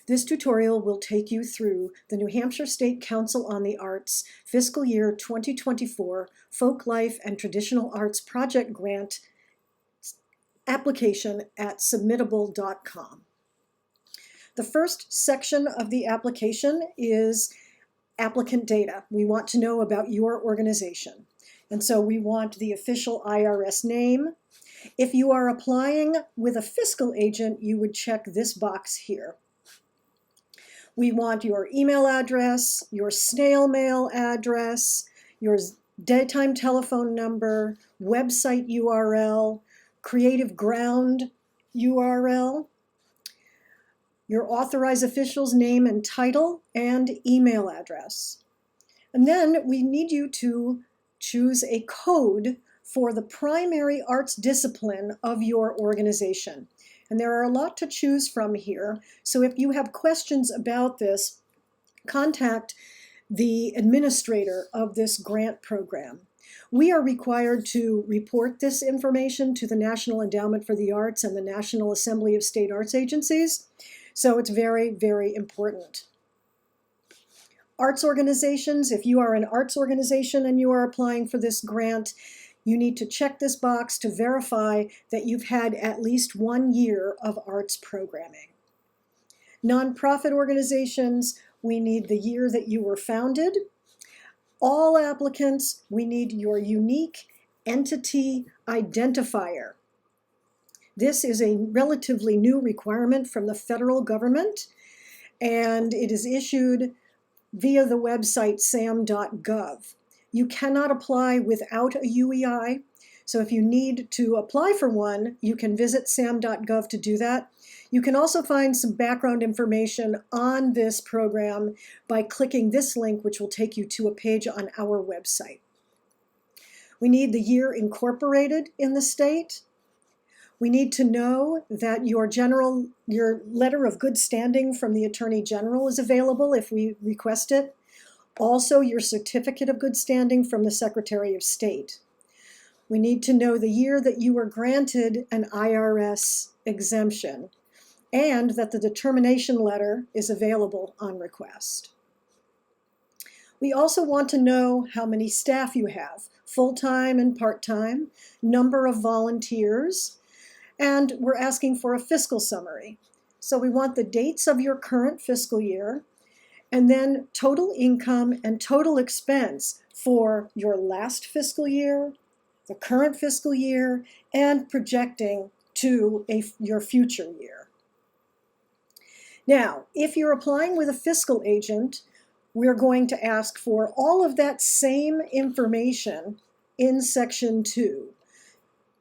This tutorial will take you through the New Hampshire State Council on the Arts Fiscal Year 2024 Folklife and Traditional Arts Project Grant application at submittable.com. The first section of the application is applicant data. We want to know about your organization. And so we want the official IRS name. If you are applying with a fiscal agent, you would check this box here. We want your email address, your snail mail address, your daytime telephone number, website URL, Creative Ground URL, your authorized official's name and title, and email address. And then we need you to choose a code for the primary arts discipline of your organization. And there are a lot to choose from here. So if you have questions about this, contact the administrator of this grant program. We are required to report this information to the National Endowment for the Arts and the National Assembly of State Arts Agencies. So it's very, very important. Arts organizations, if you are an arts organization and you are applying for this grant, you need to check this box to verify that you've had at least 1 year of arts programming. Nonprofit organizations, we need the year that you were founded. All applicants, we need your unique entity identifier. This is a relatively new requirement from the federal government, and it is issued via the website sam.gov. You cannot apply without a UEI, so if you need to apply for one, you can visit sam.gov to do that. You can also find some background information on this program by clicking this link, which will take you to a page on our website. We need the year incorporated in the state. We need to know that your letter of good standing from the Attorney General is available if we request it. Also, your certificate of good standing from the Secretary of State. We need to know the year that you were granted an IRS exemption and that the determination letter is available on request. We also want to know how many staff you have, full-time and part-time, number of volunteers, and we're asking for a fiscal summary. So we want the dates of your current fiscal year, and then total income and total expense for your last fiscal year, the current fiscal year, and projecting to your future year. Now, if you're applying with a fiscal agent, we're going to ask for all of that same information in Section 2.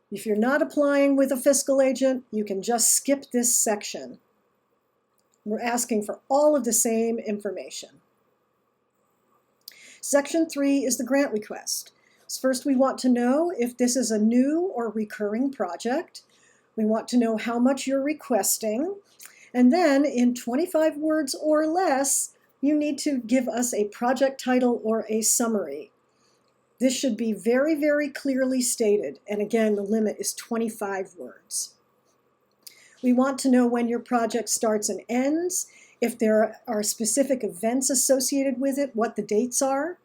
If you're not applying with a fiscal agent, you can just skip this section. We're asking for all of the same information. Section 3 is the grant request. First, we want to know if this is a new or recurring project. We want to know how much you're requesting. And then in 25 words or less, you need to give us a project title or a summary. This should be very, very clearly stated. And again, the limit is 25 words. We want to know when your project starts and ends, if there are specific events associated with it, what the dates are,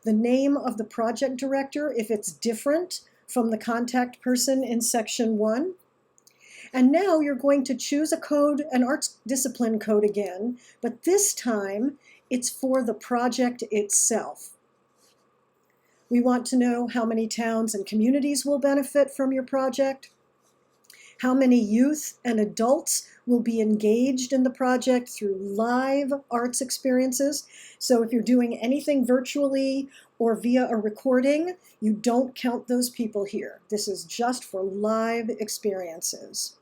the name of the project director, if it's different from the contact person in Section 1. And now you're going to choose a code, an arts discipline code again, but this time it's for the project itself. We want to know how many towns and communities will benefit from your project, how many youth and adults will be engaged in the project through live arts experiences. So if you're doing anything virtually or via a recording, you don't count those people here. This is just for live experiences.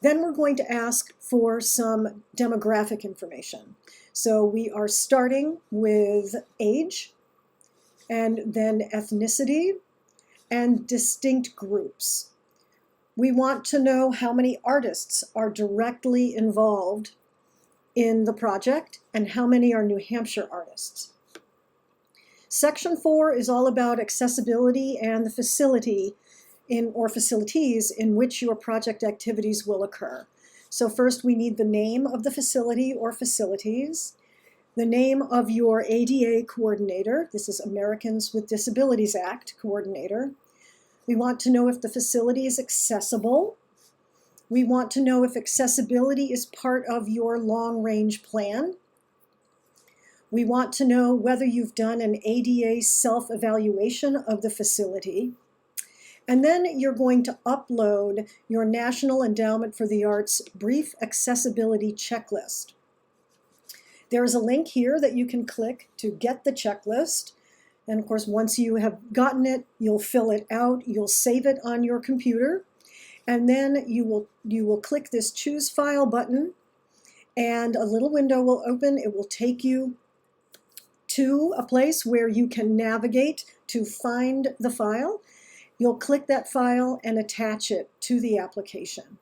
Then we're going to ask for some demographic information. So we are starting with age, and then ethnicity, and distinct groups. We want to know how many artists are directly involved in the project and how many are New Hampshire artists. Section 4 is all about accessibility and the facility or facilities in which your project activities will occur. So first we need the name of the facility or facilities, the name of your ADA coordinator. This is Americans with Disabilities Act coordinator. We want to know if the facility is accessible. We want to know if accessibility is part of your long-range plan. We want to know whether you've done an ADA self-evaluation of the facility. And then you're going to upload your National Endowment for the Arts brief accessibility checklist. There is a link here that you can click to get the checklist. And of course, once you have gotten it, you'll fill it out, you'll save it on your computer, and then you will click this Choose File button, and a little window will open. It will take you to a place where you can navigate to find the file. You'll click that file and attach it to the application.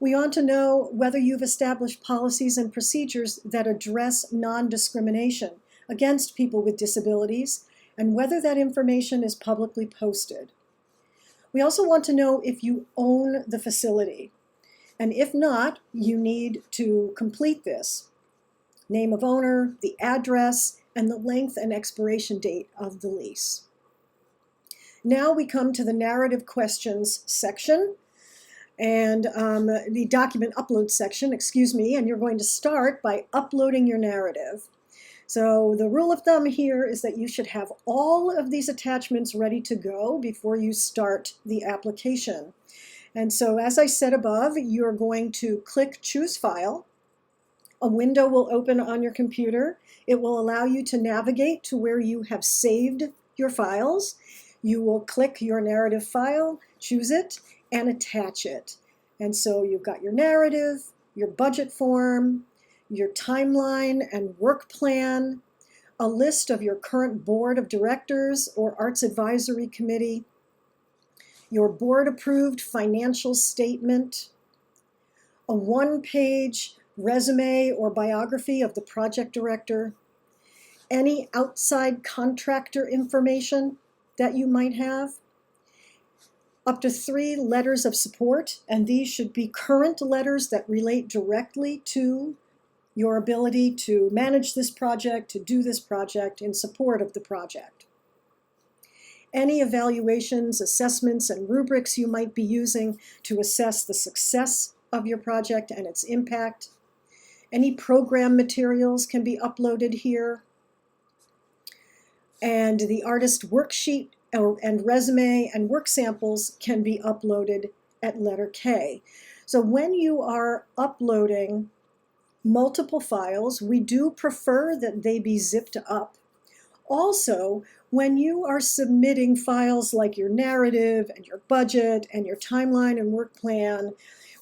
We want to know whether you've established policies and procedures that address non-discrimination against people with disabilities, and whether that information is publicly posted. We also want to know if you own the facility, and if not, you need to complete this. Name of owner, the address, and the length and expiration date of the lease. Now we come to the narrative questions section, and the document upload section, and you're going to start by uploading your narrative. So the rule of thumb here is that you should have all of these attachments ready to go before you start the application. And so as I said above, you're going to click Choose File. A window will open on your computer. It will allow you to navigate to where you have saved your files. You will click your narrative file, choose it, and attach it. And so you've got your narrative, your budget form, your timeline and work plan, a list of your current board of directors or arts advisory committee, your board-approved financial statement, a one-page resume or biography of the project director, any outside contractor information that you might have, up to 3 letters of support, and these should be current letters that relate directly to your ability to manage this project, to do this project in support of the project. Any evaluations, assessments, and rubrics you might be using to assess the success of your project and its impact. Any program materials can be uploaded here. And the artist worksheet and resume and work samples can be uploaded at letter K. So when you are uploading multiple files, we do prefer that they be zipped up. Also, when you are submitting files like your narrative and your budget and your timeline and work plan,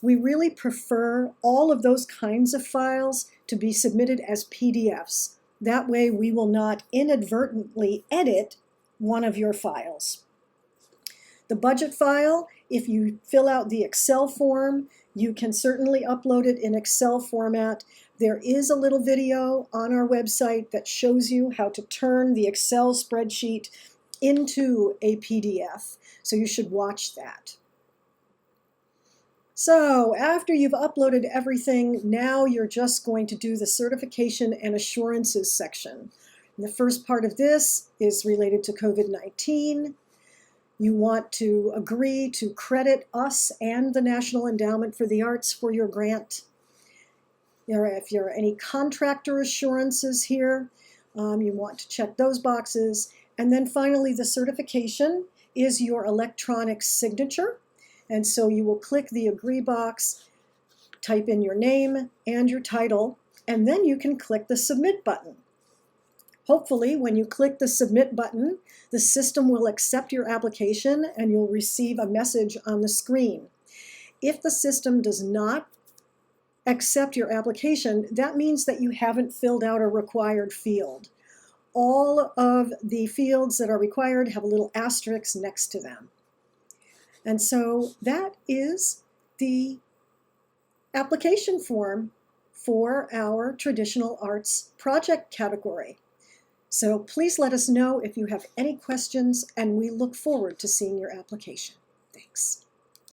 we really prefer all of those kinds of files to be submitted as PDFs. That way we will not inadvertently edit one of your files. The budget file, if you fill out the Excel form, you can certainly upload it in Excel format. There is a little video on our website that shows you how to turn the Excel spreadsheet into a PDF, so you should watch that. So after you've uploaded everything, now you're just going to do the certification and assurances section. And the first part of this is related to COVID-19. You want to agree to credit us and the National Endowment for the Arts for your grant. If there are any contractor assurances here, you want to check those boxes. And then finally, the certification is your electronic signature. And so you will click the Agree box, type in your name and your title, and then you can click the Submit button. Hopefully, when you click the Submit button, the system will accept your application and you'll receive a message on the screen. If the system does not accept your application, that means that you haven't filled out a required field. All of the fields that are required have a little asterisk next to them. And so that is the application form for our traditional arts project category. So please let us know if you have any questions, and we look forward to seeing your application. Thanks.